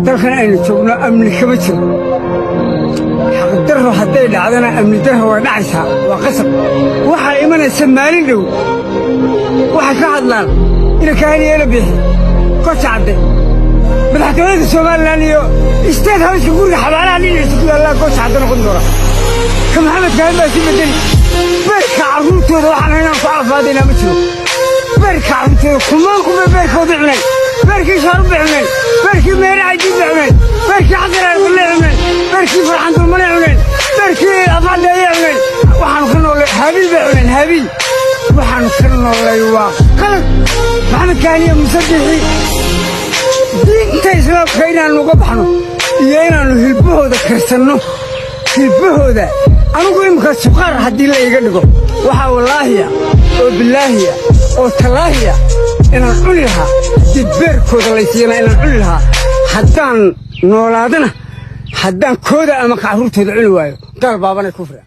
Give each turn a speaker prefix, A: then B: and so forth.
A: dalkana aynu joogno amni kama jiro xaqdarro hadday dhacdana amni darro way dhacaysaa waa qasab waxaa imanaysa maalin dhow waxay ka hadlaan ina kaaniyeela bixi kocacde madaxtooyada somalilan iyo isteed hawska guriga xabaalaha dhinaciisa ku yaallaa kocacde noqon doona ka maxamed kaan baa si bedeli beerka carruurtooda waxaan haynaan ku caafaadaynaa ma jiro beerka carruurtooda kumaan kuma beerkooda cunay beerkii shaaru bixuneen beerkii meere cajiib bixuneen beerkii xasaraar bulle cuneen beerkii farxan dulmane cuneen beerkii afcadeeye cuneen waxaanu ka noolay habiil bay cuneen habiil waxaanu ka noolay waa qalad maxamed kaaniye musadixii diinta islaamka inaannu uga baxno iyo inaannu hilbahooda karsanno hilbahooda anugu imika suqaar haddii la iga dhigo waxaa wallaahiya oo bilaahiya oo tallaahiya inaan cuni lahaa haddii beerkooda laysiiyana inaan cuni lahaa haddaan noolaadana haddaan kooda ama carruurtooda cuni waayo dal baabanay kufriga